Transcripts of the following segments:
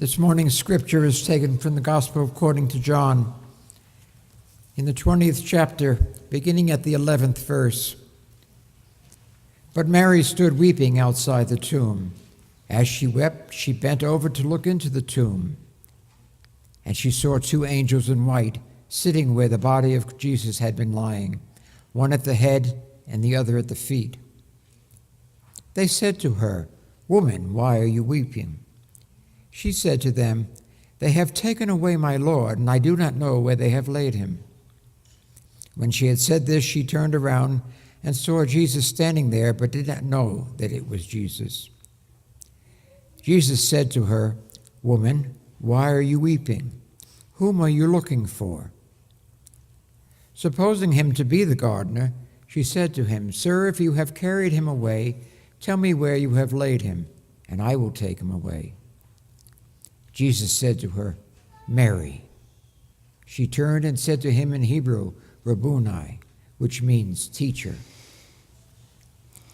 This morning's scripture is taken from the Gospel according to John, in the 20th chapter, beginning at the 11th verse. But Mary stood weeping outside the tomb. As she wept, she bent over to look into the tomb, and she saw two angels in white sitting where the body of Jesus had been lying, one at the head and the other at the feet. They said to her, "Woman, why are you weeping?" She said to them, "They have taken away my Lord, and I do not know where they have laid him." When she had said this, she turned around and saw Jesus standing there, but did not know that it was Jesus. Jesus said to her, "Woman, why are you weeping? Whom are you looking for?" Supposing him to be the gardener, she said to him, "Sir, if you have carried him away, tell me where you have laid him, and I will take him away." Jesus said to her, "Mary." She turned and said to him in Hebrew, "Rabboni," which means teacher.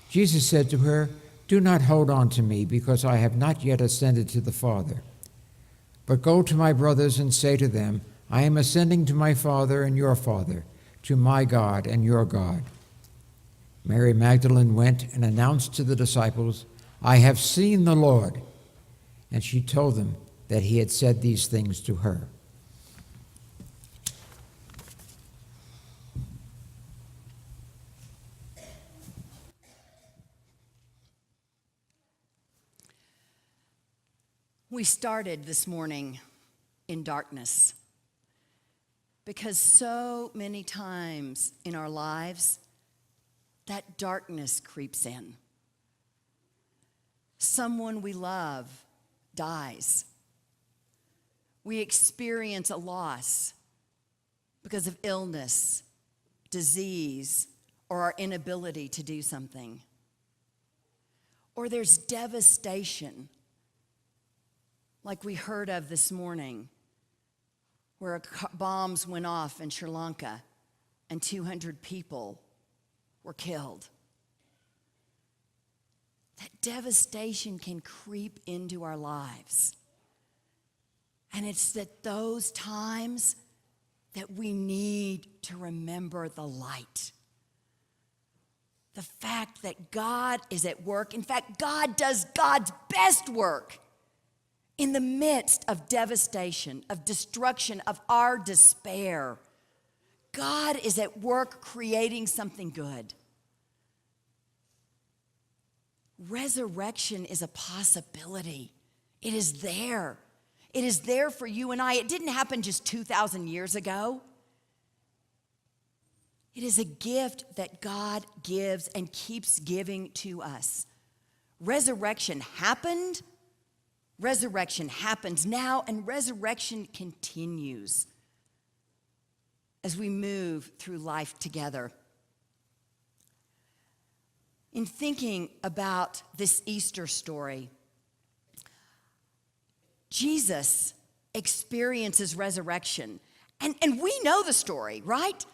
Jesus said to her, "Do not hold on to me, because I have not yet ascended to the Father. But go to my brothers and say to them, I am ascending to my Father and your Father, to my God and your God." Mary Magdalene went and announced to the disciples, "I have seen the Lord." And she told them that he had said these things to her. We started this morning in darkness because so many times in our lives that darkness creeps in. Someone we love dies. We experience a loss because of illness, disease, or our inability to do something. Or there's devastation, like we heard of this morning, where bombs went off in Sri Lanka and 200 people were killed. That devastation can creep into our lives. And it's at those times that we need to remember the light. The fact that God is at work. In fact, God does God's best work in the midst of devastation, of destruction, of our despair. God is at work creating something good. Resurrection is a possibility. It is there. It is there for you and I. It didn't happen just 2,000 years ago. It is a gift that God gives and keeps giving to us. Resurrection happened. Resurrection happens now, and resurrection continues as we move through life together. In thinking about this Easter story, Jesus experiences resurrection. And we know the story, right?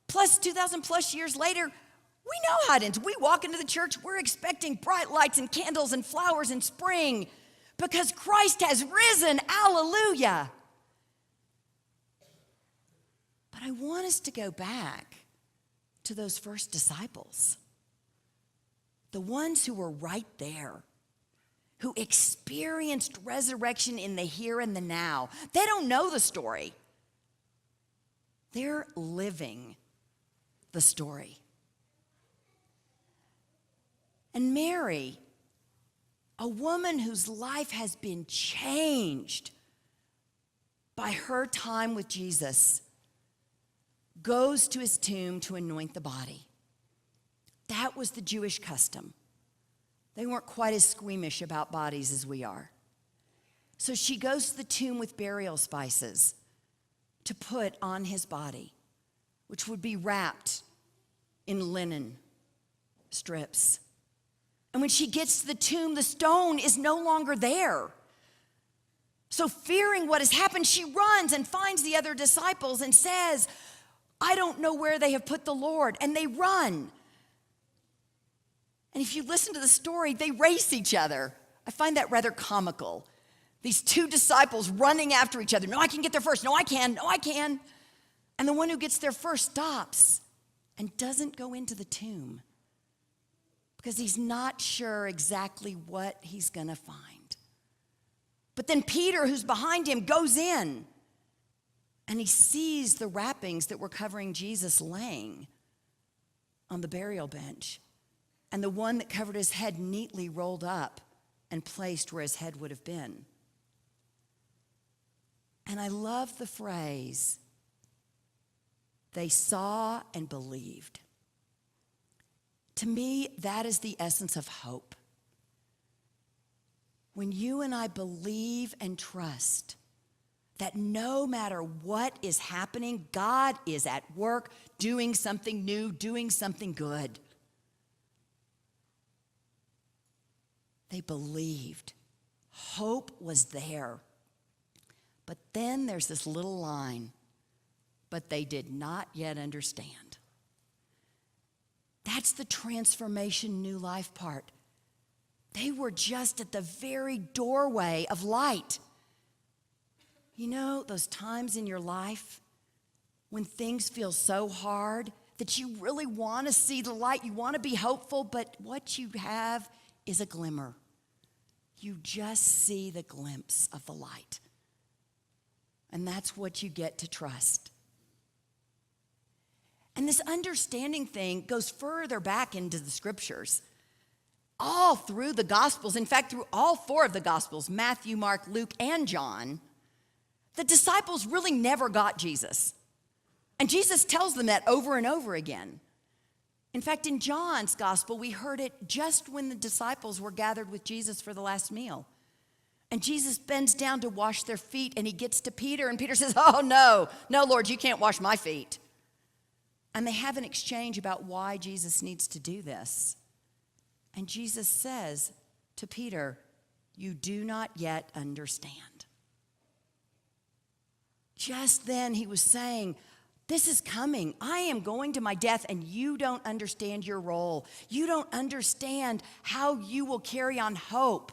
Plus 2,000 plus years later, we know how it ends. We walk into the church, we're expecting bright lights and candles and flowers and spring because Christ has risen. Hallelujah. But I want us to go back to those first disciples, the ones who were right there, who experienced resurrection in the here and the now. They don't know the story. They're living the story. And Mary, a woman whose life has been changed by her time with Jesus, goes to his tomb to anoint the body. That was the Jewish custom. They weren't quite as squeamish about bodies as we are. So she goes to the tomb with burial spices to put on his body, which would be wrapped in linen strips. And when she gets to the tomb, the stone is no longer there. So fearing what has happened, she runs and finds the other disciples and says, "I don't know where they have put the Lord." And they run. And if you listen to the story, they race each other. I find that rather comical. These two disciples running after each other. No, I can get there first. No, I can. No, I can. And the one who gets there first stops and doesn't go into the tomb because he's not sure exactly what he's going to find. But then Peter, who's behind him, goes in and he sees the wrappings that were covering Jesus laying on the burial bench, and the one that covered his head neatly rolled up and placed where his head would have been. And I love the phrase, they saw and believed. To me, that is the essence of hope. When you and I believe and trust that no matter what is happening, God is at work doing something new, doing something good. They believed. Hope was there. But then there's this little line, but they did not yet understand. That's the transformation, new life part. They were just at the very doorway of light. You know, those times in your life when things feel so hard that you really want to see the light, you want to be hopeful, but what you have is a glimmer. You just see the glimpse of the light. And that's what you get to trust. And this understanding thing goes further back into the scriptures. All through the Gospels, in fact, through all four of the Gospels, Matthew, Mark, Luke, and John, the disciples really never got Jesus. And Jesus tells them that over and over again. In fact, in John's Gospel, we heard it just when the disciples were gathered with Jesus for the last meal. And Jesus bends down to wash their feet, and he gets to Peter, and Peter says, "Oh, no, Lord, you can't wash my feet." And they have an exchange about why Jesus needs to do this. And Jesus says to Peter, "You do not yet understand." Just then he was saying, this is coming. I am going to my death, and you don't understand your role. You don't understand how you will carry on hope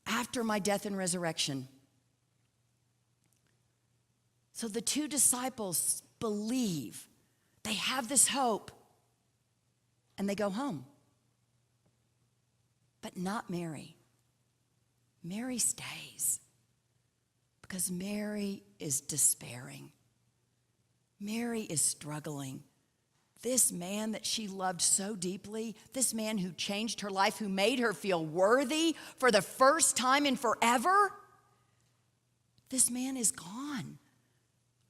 after my death and resurrection. So the two disciples believe. They have this hope, and they go home. But not Mary. Mary stays because Mary is despairing. Mary is struggling. This man that she loved so deeply, this man who changed her life, who made her feel worthy for the first time in forever, this man is gone.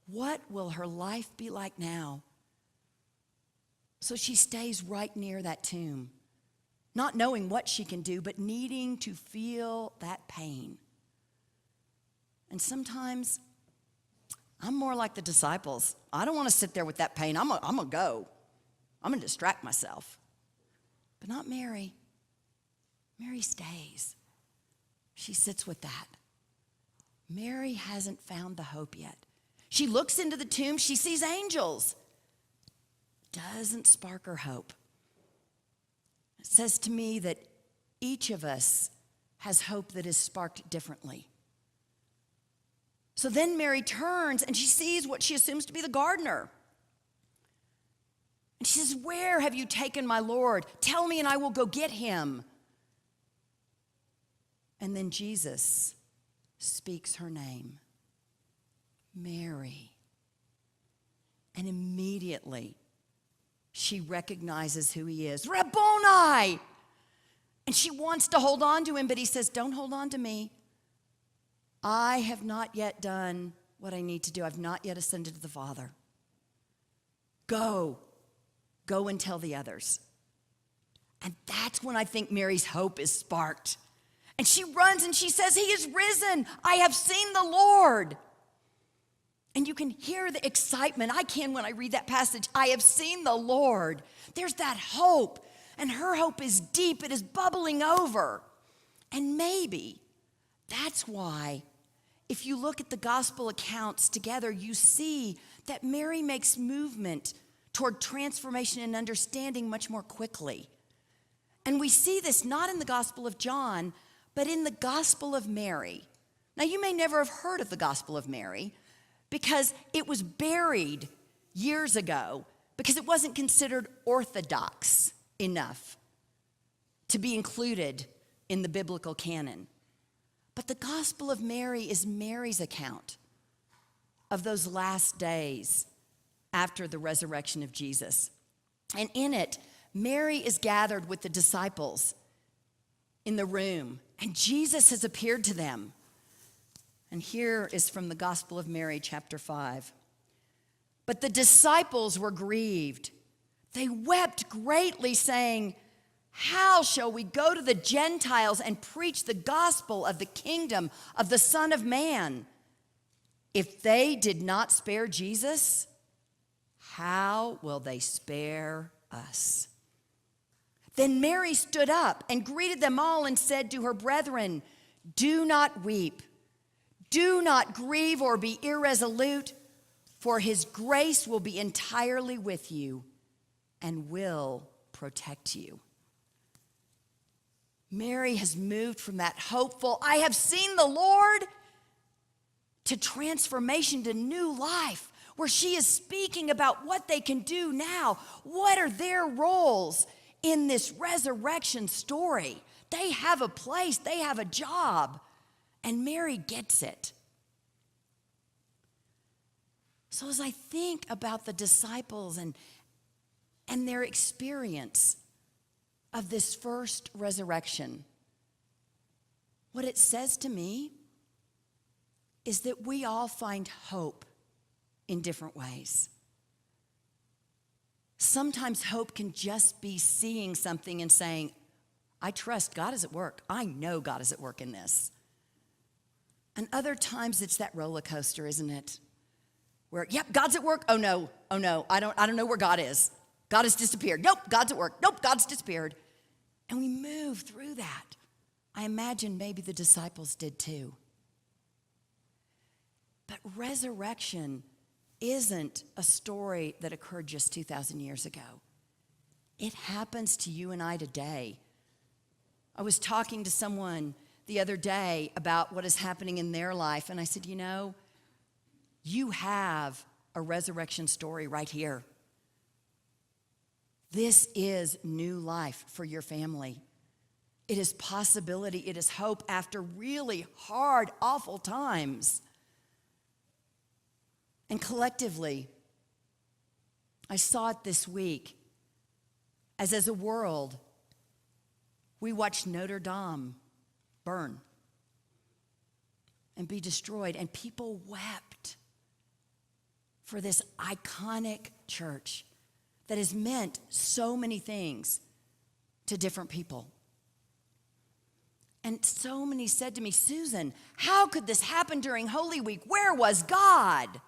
What will her life be like now? So she stays right near that tomb, not knowing what she can do, but needing to feel that pain. And sometimes I'm more like the disciples. I don't want to sit there with that pain. I'm going to go. I'm going to distract myself. But not Mary. Mary stays. She sits with that. Mary hasn't found the hope yet. She looks into the tomb. She sees angels. Doesn't spark her hope. It says to me that each of us has hope that is sparked differently. So then Mary turns and she sees what she assumes to be the gardener. And she says, "Where have you taken my Lord? Tell me and I will go get him." And then Jesus speaks her name, Mary. And immediately she recognizes who he is, Rabboni! And she wants to hold on to him, but he says, "Don't hold on to me. I have not yet done what I need to do. I've not yet ascended to the Father. Go and tell the others." And that's when I think Mary's hope is sparked. And she runs and she says, "He is risen. I have seen the Lord." And you can hear the excitement. I can when I read that passage. I have seen the Lord. There's that hope. And her hope is deep. It is bubbling over. And maybe that's why, if you look at the gospel accounts together, you see that Mary makes movement toward transformation and understanding much more quickly. And we see this not in the Gospel of John, But in the Gospel of Mary, now you may never have heard of the Gospel of Mary because it was buried years ago because it wasn't considered orthodox enough to be included in the biblical canon. But the Gospel of Mary is Mary's account of those last days after the resurrection of Jesus. And in it, Mary is gathered with the disciples in the room, and Jesus has appeared to them. And here is from the Gospel of Mary, chapter 5. But the disciples were grieved. They wept greatly, saying, "How shall we go to the Gentiles and preach the gospel of the kingdom of the Son of Man? If they did not spare Jesus, how will they spare us?" Then Mary stood up and greeted them all and said to her brethren, "Do not weep. Do not grieve or be irresolute, for his grace will be entirely with you and will protect you." Mary has moved from that hopeful, "I have seen the Lord," to transformation to new life, where she is speaking about what they can do now. What are their roles in this resurrection story? They have a place, they have a job, and Mary gets it. So as I think about the disciples and their experience of this first resurrection, what it says to me is that we all find hope in different ways. Sometimes hope can just be seeing something and saying, "I trust God is at work. I know God is at work in this." And other times it's that roller coaster, isn't it? Where, yep, God's at work. Oh no, I don't know where God is. God has disappeared. Nope, God's at work. Nope, God's disappeared. And we move through that. I imagine maybe the disciples did too. But resurrection isn't a story that occurred just 2,000 years ago. It happens to you and I today. I was talking to someone the other day about what is happening in their life, and I said, you have a resurrection story right here. This is new life for your family. It is possibility. It is hope after really hard, awful times. And collectively, I saw it this week as a world, we watched Notre Dame burn and be destroyed, and people wept for this iconic church that has meant so many things to different people. And so many said to me, "Susan, how could this happen during Holy Week? Where was God?"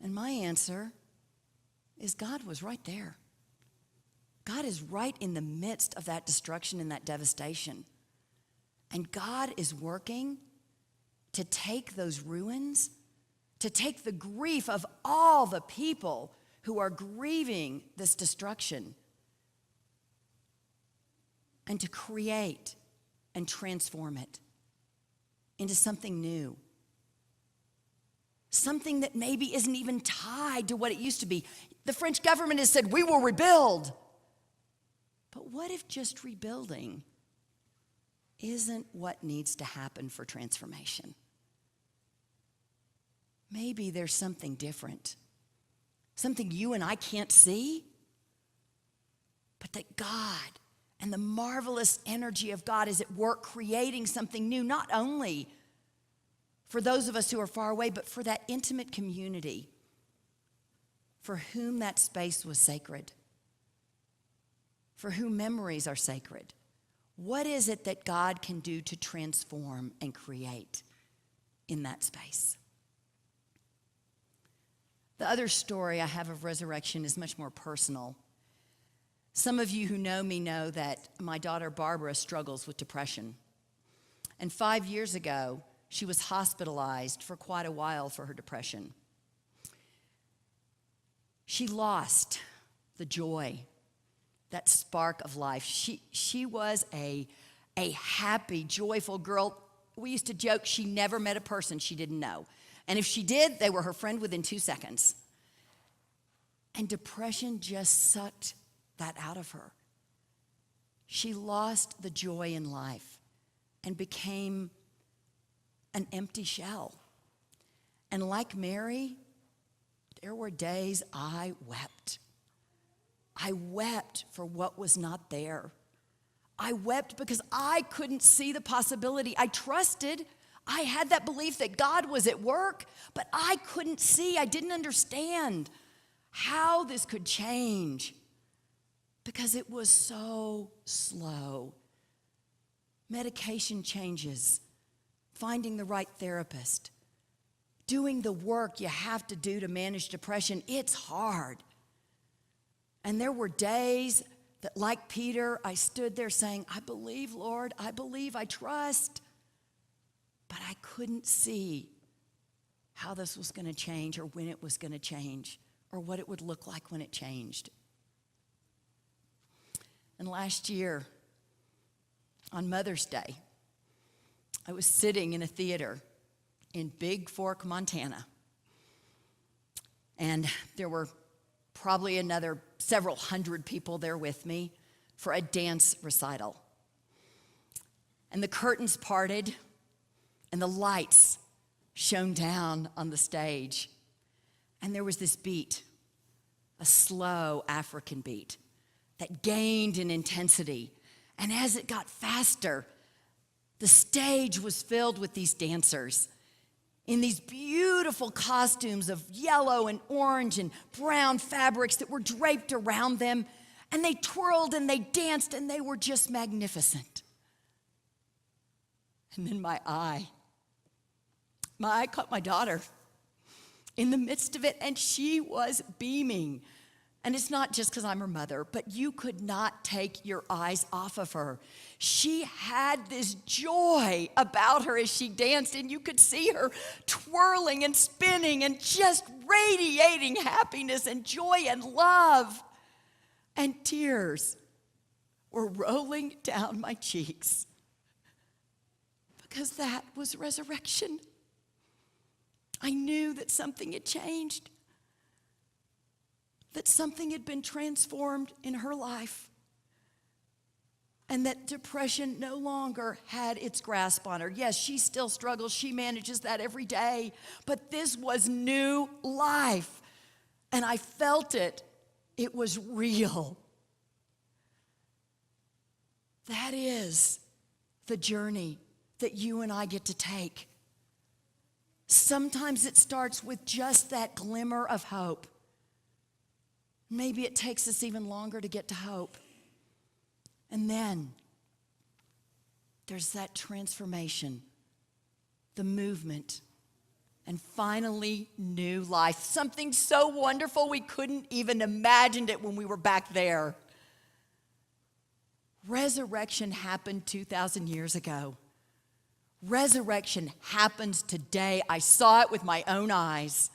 And my answer is God was right there. God is right in the midst of that destruction and that devastation. And God is working to take those ruins, to take the grief of all the people who are grieving this destruction, and to create and transform it into something new. Something that maybe isn't even tied to what it used to be. The French government has said, "We will rebuild." But what if just rebuilding isn't what needs to happen for transformation? Maybe there's something different, something you and I can't see, but that God and the marvelous energy of God is at work creating something new, not only for those of us who are far away, but for that intimate community for whom that space was sacred, for whom memories are sacred. What is it that God can do to transform and create in that space? The other story I have of resurrection is much more personal. Some of you who know me know that my daughter Barbara struggles with depression. And 5 years ago, she was hospitalized for quite a while for her depression. She lost the joy, that spark of life. She was a a happy, joyful girl. We used to joke she never met a person she didn't know. And if she did, they were her friend within 2 seconds. And depression just sucked that out of her. She lost the joy in life and became an empty shell. And like Mary, there were days I wept. I wept for what was not there. I wept because I couldn't see the possibility. I trusted. I had that belief that God was at work, but I couldn't see. I didn't understand how this could change because it was so slow. Medication changes, finding the right therapist, doing the work you have to do to manage depression, it's hard. And there were days that, like Peter, I stood there saying, I believe, Lord, I believe, I trust. But I couldn't see how this was going to change or when it was going to change or what it would look like when it changed. And last year, on Mother's Day, I was sitting in a theater in Big Fork, Montana. And there were probably another several hundred people there with me for a dance recital. And the curtains parted and the lights shone down on the stage. And there was this beat, a slow African beat that gained in intensity. And as it got faster, the stage was filled with these dancers in these beautiful costumes of yellow and orange and brown fabrics that were draped around them. And they twirled and they danced and they were just magnificent. And then my eye caught my daughter in the midst of it, and she was beaming. And it's not just because I'm her mother, but you could not take your eyes off of her. She had this joy about her as she danced, and you could see her twirling and spinning and just radiating happiness and joy and love. And tears were rolling down my cheeks because that was resurrection. I knew that something had changed, that something had been transformed in her life, and that depression no longer had its grasp on her. Yes, she still struggles. She manages that every day, but this was new life, and I felt it. It was real. That is the journey that you and I get to take. Sometimes it starts with just that glimmer of hope. Maybe it takes us even longer to get to hope. And then there's that transformation, the movement, and finally new life. Something so wonderful we couldn't even imagine it when we were back there. Resurrection happened 2,000 years ago. Resurrection happens today. I saw it with my own eyes.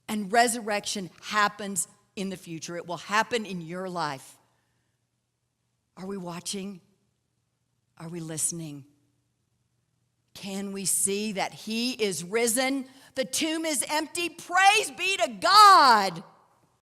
And resurrection happens in the future. It will happen in your life. Are we watching? Are we listening? Can we see that he is risen? The tomb is empty. Praise be to God.